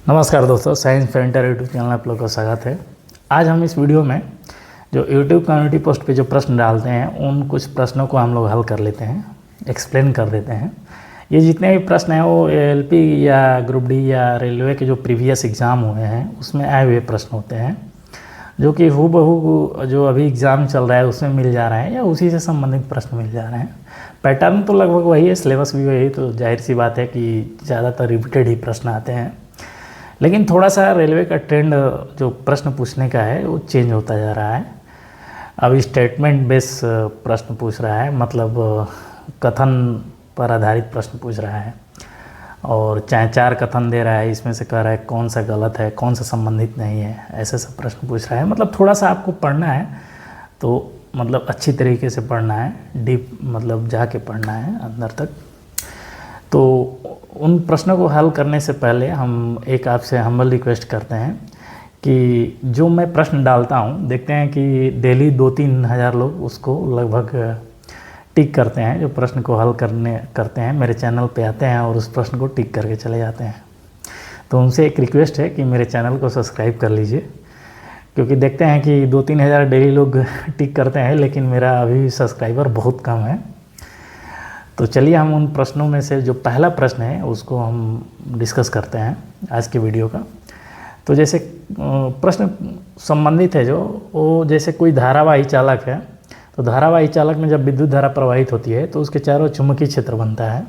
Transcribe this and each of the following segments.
नमस्कार दोस्तों, science फेंटर YouTube channel आप लोग का स्वागत है। आज हम इस वीडियो में जो यूट्यूब कम्युनिटी पोस्ट पे जो प्रश्न डालते हैं उन कुछ प्रश्नों को हम लोग हल कर लेते हैं, एक्सप्लेन कर देते हैं। ये जितने भी प्रश्न हैं वो एलपी या ग्रुप डी या रेलवे के जो प्रीवियस एग्ज़ाम हुए हैं उसमें आए हुए प्रश्न होते हैं, जो कि हूबहू जो अभी एग्ज़ाम चल रहा है उसमें मिल जा रहे हैं या उसी से संबंधित प्रश्न मिल जा रहे हैं। पैटर्न तो लगभग वही है, सिलेबस भी वही, तो जाहिर सी बात है कि ज़्यादातर रिपीटेड ही प्रश्न आते हैं। लेकिन थोड़ा सा रेलवे का ट्रेंड जो प्रश्न पूछने का है वो चेंज होता जा रहा है। अब स्टेटमेंट बेस प्रश्न पूछ रहा है, मतलब कथन पर आधारित प्रश्न पूछ रहा है, और चाहे 4 कथन दे रहा है, इसमें से कह रहा है कौन सा गलत है, कौन सा संबंधित नहीं है, ऐसे सब प्रश्न पूछ रहा है। मतलब थोड़ा सा आपको पढ़ना है तो मतलब अच्छी तरीके से पढ़ना है, डीप मतलब जाके पढ़ना है अंदर तक। तो उन प्रश्नों को हल करने से पहले हम एक आपसे हम्बल रिक्वेस्ट करते हैं कि जो मैं प्रश्न डालता हूँ, देखते हैं कि डेली 2-3 हज़ार लोग उसको लगभग टिक करते हैं, जो प्रश्न को हल करते हैं, मेरे चैनल पे आते हैं और उस प्रश्न को टिक करके चले जाते हैं। तो उनसे एक रिक्वेस्ट है कि मेरे चैनल को सब्सक्राइब कर लीजिए, क्योंकि देखते हैं कि 2-3 हज़ार डेली लोग टिक करते हैं, लेकिन मेरा अभी सब्सक्राइबर बहुत कम है। तो चलिए हम उन प्रश्नों में से जो पहला प्रश्न है उसको हम डिस्कस करते हैं आज के वीडियो का। तो जैसे प्रश्न संबंधित है जो वो, जैसे कोई धारावाही चालक है, तो धारावाही चालक में जब विद्युत धारा प्रवाहित होती है तो उसके चारों चुंबकीय क्षेत्र बनता है।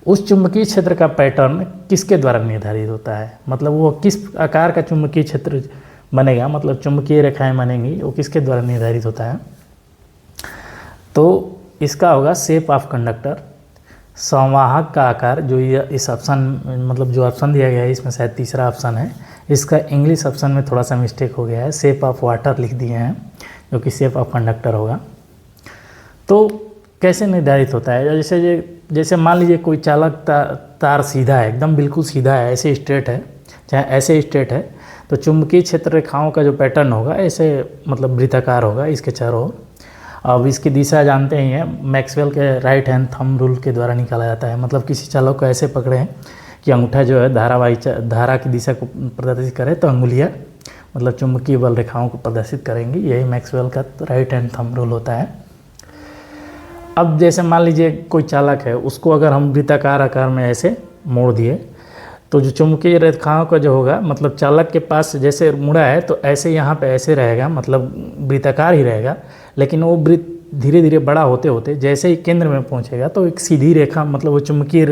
उस चुंबकीय क्षेत्र का पैटर्न किसके द्वारा निर्धारित होता है, मतलब वो किस आकार का चुंबकीय क्षेत्र बनेगा, मतलब चुंबकीय रेखाएं बनेंगी, वो किसके द्वारा निर्धारित होता है। तो इसका होगा शेप ऑफ कंडक्टर, संवाहक का आकार, जो ये इस ऑप्शन मतलब जो ऑप्शन दिया गया है इसमें शायद तीसरा ऑप्शन है, इसका इंग्लिश ऑप्शन में थोड़ा सा मिस्टेक हो गया है, शेप ऑफ वाटर लिख दिए हैं, जो कि शेप ऑफ कंडक्टर होगा। तो कैसे निर्धारित होता है, जैसे मान लीजिए कोई चालक तार सीधा है, एकदम बिल्कुल सीधा है, ऐसे स्ट्रेट है, चाहे ऐसे स्ट्रेट है, तो चुंबकीय क्षेत्र रेखाओं का जो पैटर्न होगा ऐसे मतलब वृत्ताकार होगा इसके चारों ओर। अब इसकी दिशा जानते ही हैं, मैक्सवेल के राइट हैंड थंब रूल के द्वारा निकाला जाता है। मतलब किसी चालक को ऐसे पकड़े हैं कि अंगूठा जो है धारा की दिशा को प्रदर्शित करे, तो अंगुलियां मतलब चुंबकीय बल रेखाओं को प्रदर्शित करेंगी। यही मैक्सवेल का राइट हैंड थंब रूल होता है। अब जैसे मान लीजिए कोई चालक है, उसको अगर हम वृत्ताकार आकार में ऐसे मोड़ दिए, तो जो चुंबकीय रेखाओं का जो होगा, मतलब चालक के पास जैसे मुड़ा है तो ऐसे यहाँ पे ऐसे रहेगा, मतलब वृत्ताकार ही रहेगा, लेकिन वो वृत्त धीरे धीरे बड़ा होते होते जैसे ही केंद्र में पहुँचेगा तो एक सीधी रेखा, मतलब वो चुंबकीय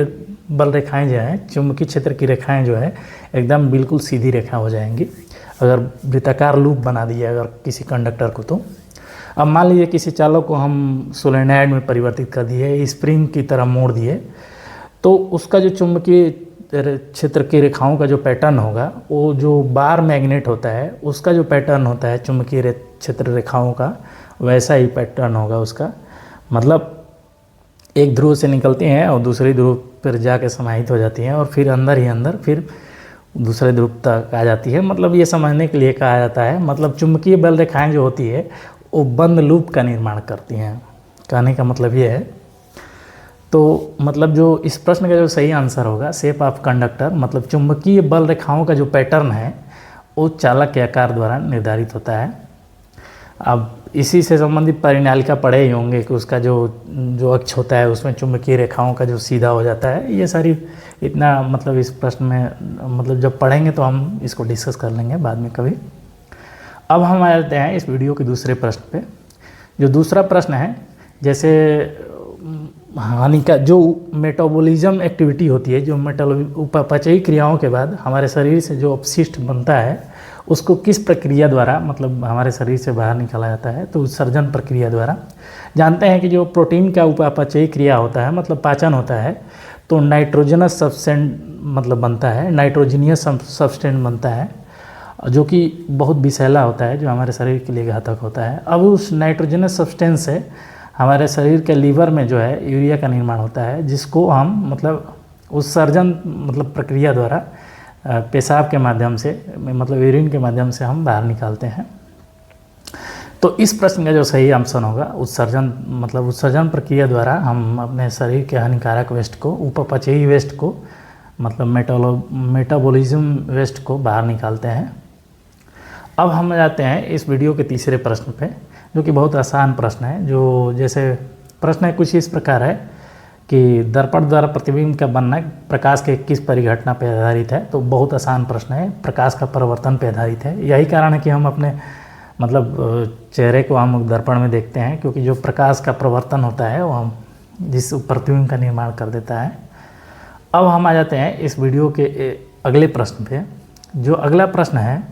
बल रेखाएं जो हैं, चुंबकीय क्षेत्र की रेखाएं जो है एकदम बिल्कुल सीधी रेखा हो जाएंगी अगर वृत्ताकार लूप बना दिया अगर किसी कंडक्टर को। तो अब मान लीजिए किसी चालक को हम सोलेनॉइड में परिवर्तित कर दिए, स्प्रिंग की तरह मोड़ दिए, तो उसका जो चुंबकीय क्षेत्र की रेखाओं का जो पैटर्न होगा, वो जो बार मैग्नेट होता है उसका जो पैटर्न होता है चुंबकीय क्षेत्र रेखाओं का, वैसा ही पैटर्न होगा उसका। मतलब एक ध्रुव से निकलती हैं और दूसरी ध्रुव पर जाके समाहित हो जाती हैं और फिर अंदर ही अंदर फिर दूसरे ध्रुव तक आ जाती है। मतलब ये समझने के लिए कहा जाता है, मतलब चुंबकीय बल रेखाएं जो होती है वो बंद लूप का निर्माण करती हैं, कहने का मतलब ये है। तो मतलब जो इस प्रश्न का जो सही आंसर होगा, शेप ऑफ कंडक्टर, मतलब चुंबकीय बल रेखाओं का जो पैटर्न है वो चालक के आकार द्वारा निर्धारित होता है। अब इसी से संबंधित परिनालिका पढ़े ही होंगे कि उसका जो अक्ष होता है उसमें चुंबकीय रेखाओं का जो सीधा हो जाता है। ये सारी इतना मतलब इस प्रश्न में मतलब जब पढ़ेंगे तो हम इसको डिस्कस कर लेंगे बाद में कभी। अब हम आ जाते हैं इस वीडियो के दूसरे प्रश्न पे। जो दूसरा प्रश्न है, जैसे हानिका जो मेटाबॉलिज्म एक्टिविटी होती है, जो उपापचयी क्रियाओं के बाद हमारे शरीर से जो अपशिष्ट बनता है उसको किस प्रक्रिया द्वारा मतलब हमारे शरीर से बाहर निकाला जाता है, तो उत्सर्जन प्रक्रिया द्वारा। जानते हैं कि जो प्रोटीन का उपापचयी क्रिया होता है, मतलब पाचन होता है, तो नाइट्रोजनस सब्सटेंस मतलब बनता है, नाइट्रोजनियस सब्सटेंस बनता है, जो कि बहुत विषैला होता है, जो हमारे शरीर के लिए घातक होता है। अब उस नाइट्रोजनस सब्सटेंस से हमारे शरीर के लीवर में जो है यूरिया का निर्माण होता है, जिसको हम मतलब उत्सर्जन मतलब प्रक्रिया द्वारा पेशाब के माध्यम से, मतलब यूरिन के माध्यम से हम बाहर निकालते हैं। तो इस प्रश्न का जो सही ऑप्शन होगा उत्सर्जन, मतलब उत्सर्जन प्रक्रिया द्वारा हम अपने शरीर के हानिकारक वेस्ट को, उपापचयी वेस्ट को मतलब मेटाबॉलिज्म वेस्ट को बाहर निकालते हैं। अब हम जाते हैं इस वीडियो के तीसरे प्रश्न पे, जो कि बहुत आसान प्रश्न है। जो जैसे प्रश्न है कुछ इस प्रकार है कि दर्पण द्वारा प्रतिबिंब का बनना प्रकाश के किस परिघटना पर आधारित है। तो बहुत आसान प्रश्न है, प्रकाश का परावर्तन पर आधारित है। यही कारण है कि हम अपने मतलब चेहरे को हम दर्पण में देखते हैं, क्योंकि जो प्रकाश का प्रवर्तन होता है वो हम जिस प्रतिबिंब का निर्माण कर देता है। अब हम आ जाते हैं इस वीडियो के अगले प्रश्न पे। जो अगला प्रश्न है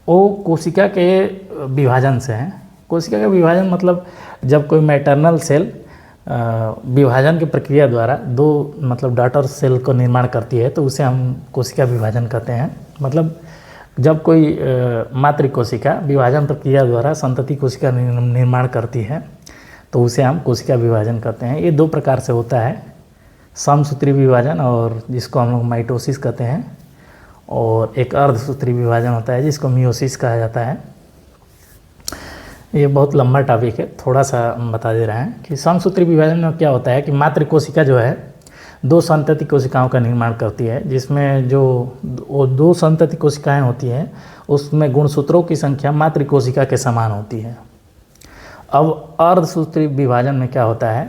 वो कोशिका के विभाजन से है। कोशिका का विभाजन मतलब जब कोई मैटरनल सेल विभाजन की प्रक्रिया द्वारा दो मतलब डॉटर सेल को निर्माण करती है, तो उसे हम कोशिका विभाजन कहते हैं। मतलब जब कोई मातृ कोशिका विभाजन प्रक्रिया द्वारा संतति कोशिका निर्माण करती है, तो उसे हम कोशिका विभाजन कहते हैं। ये दो प्रकार से होता है, समसूत्री विभाजन और जिसको हम लोग माइटोसिस कहते हैं, और एक अर्धसूत्री विभाजन होता है जिसको मियोसिस कहा जाता है। ये बहुत लंबा टॉपिक है, थोड़ा सा हम बता दे रहे हैं कि समसूत्री विभाजन में क्या होता है कि मातृ कोशिका जो है दो संतति कोशिकाओं का निर्माण करती है, जिसमें जो वो दो संतति कोशिकाएं होती हैं उसमें गुणसूत्रों की संख्या मातृ कोशिका के समान होती है। अब अर्धसूत्री विभाजन में क्या होता है,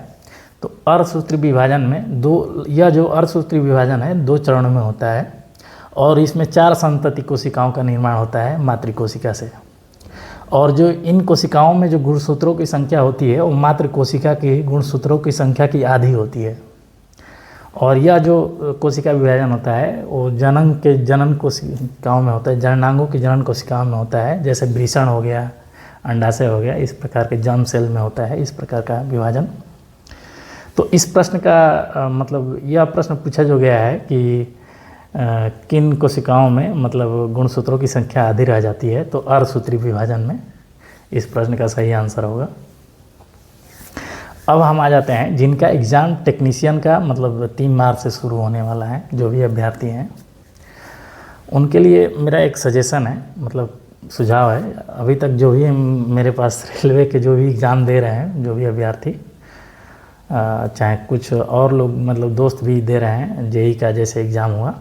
तो अर्धसूत्री विभाजन में जो अर्धसूत्री विभाजन है 2 चरणों में होता है, और इसमें 4 संतति कोशिकाओं का निर्माण होता है मातृ कोशिका से। और जो इन कोशिकाओं में जो गुणसूत्रों की संख्या होती है वो मातृ कोशिका की गुणसूत्रों की संख्या की आधी होती है। और यह जो कोशिका विभाजन होता है वो जनन कोशिकाओं में होता है, जननांगों की जनन कोशिकाओं में होता है, जैसे वृषण हो गया, अंडाशय हो गया, इस प्रकार के जर्म सेल में होता है इस प्रकार का विभाजन। तो इस प्रश्न का मतलब यह प्रश्न पूछा जो गया है कि किन कोशिकाओं में मतलब गुणसूत्रों की संख्या आधी रह जाती है, तो अर्धसूत्री विभाजन में इस प्रश्न का सही आंसर होगा। अब हम आ जाते हैं जिनका एग्ज़ाम टेक्नीशियन का मतलब 3 मार्च से शुरू होने वाला है। जो भी अभ्यर्थी हैं उनके लिए मेरा एक सजेशन है, मतलब सुझाव है। अभी तक जो भी मेरे पास रेलवे के जो भी एग्ज़ाम दे रहे हैं, जो भी अभ्यर्थी, चाहे कुछ और लोग मतलब दोस्त भी दे रहे हैं, जेई का जैसे एग्ज़ाम हुआ,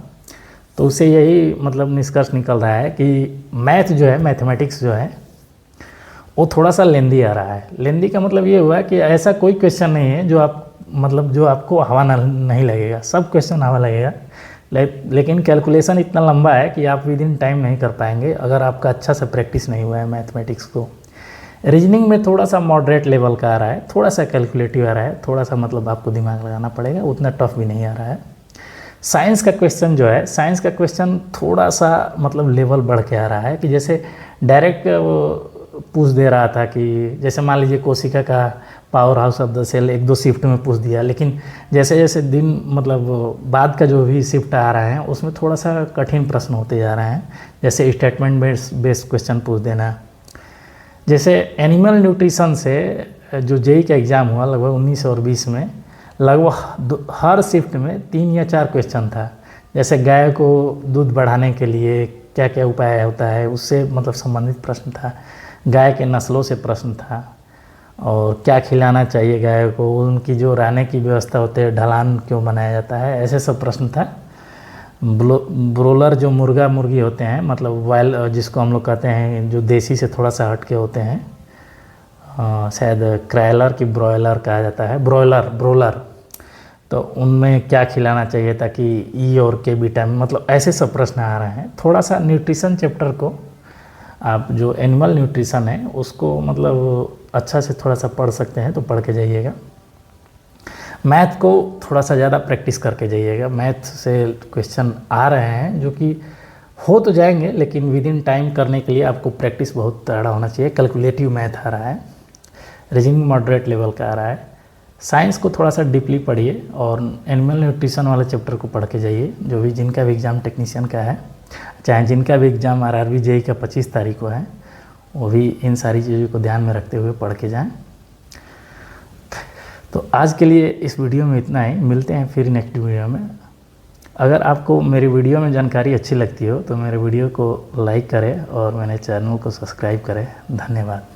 तो उससे यही मतलब निष्कर्ष निकल रहा है कि मैथ जो है, मैथमेटिक्स जो है वो थोड़ा सा लेंदी आ रहा है। लेंदी का मतलब ये हुआ कि ऐसा कोई क्वेश्चन नहीं है जो आपको हवा नहीं लगेगा, सब क्वेश्चन हवा लगेगा। लेकिन कैलकुलेशन इतना लंबा है कि आप विद इन टाइम नहीं कर पाएंगे अगर आपका अच्छा से प्रैक्टिस नहीं हुआ है मैथमेटिक्स को। रीजनिंग में थोड़ा सा मॉडरेट लेवल का आ रहा है, थोड़ा सा कैलकुलेटिव आ रहा है, थोड़ा सा मतलब आपको दिमाग लगाना पड़ेगा, उतना टफ भी नहीं आ रहा है। साइंस का क्वेश्चन जो है, साइंस का क्वेश्चन थोड़ा सा मतलब लेवल बढ़ के आ रहा है कि जैसे डायरेक्ट पूछ दे रहा था कि जैसे मान लीजिए कोशिका का powerhouse of the cell 1-2 shift में पूछ दिया, लेकिन जैसे जैसे दिन मतलब बाद का जो भी शिफ्ट आ रहा है उसमें थोड़ा सा कठिन प्रश्न होते जा रहे हैं। जैसे स्टेटमेंट बेस्ड क्वेश्चन पूछ देना। जैसे एनिमल न्यूट्रिशन से जो जेई का एग्ज़ाम हुआ लगभग 19 और 20 में, लगभग हर शिफ्ट में 3 या 4 क्वेश्चन था। जैसे गाय को दूध बढ़ाने के लिए क्या क्या उपाय होता है उससे मतलब संबंधित प्रश्न था, गाय के नस्लों से प्रश्न था, और क्या खिलाना चाहिए गाय को, उनकी जो रहने की व्यवस्था होती है, ढलान क्यों बनाया जाता है, ऐसे सब प्रश्न था। ब्रोलर जो मुर्गा मुर्गी होते हैं, मतलब वाइल्ड जिसको हम लोग कहते हैं जो देसी से थोड़ा सा हटके होते हैं, शायद क्रैलर की ब्रॉयलर कहा जाता है, ब्रोलर, तो उनमें क्या खिलाना चाहिए ताकि ई और के विटामिन, मतलब ऐसे सब प्रश्न आ रहे हैं। थोड़ा सा न्यूट्रिशन चैप्टर को आप जो एनिमल न्यूट्रिशन है उसको मतलब अच्छा से थोड़ा सा पढ़ सकते हैं तो पढ़ के जाइएगा। मैथ को थोड़ा सा ज़्यादा प्रैक्टिस करके जाइएगा। मैथ से क्वेश्चन आ रहे हैं जो कि हो तो जाएंगे, लेकिन विद इन टाइम करने के लिए आपको प्रैक्टिस बहुत तगड़ा होना चाहिए। कैलकुलेटिव मैथ आ रहा है, रीजनिंग मॉडरेट लेवल का आ रहा है। साइंस को थोड़ा सा डीपली पढ़िए और एनिमल न्यूट्रिशन वाले चैप्टर को पढ़ के जाइए। जो भी जिनका भी एग्ज़ाम टेक्नीशियन का है, चाहे जिनका भी एग्ज़ाम आरआरबी जेई का 25 तारीख को है, वो भी इन सारी चीज़ों को ध्यान में रखते हुए पढ़ के जाएं। तो आज के लिए इस वीडियो में इतना ही, मिलते हैं फिर नेक्स्ट वीडियो में। अगर आपको मेरी वीडियो में जानकारी अच्छी लगती हो तो मेरे वीडियो को लाइक करें और मेरे चैनल को सब्सक्राइब करें। धन्यवाद।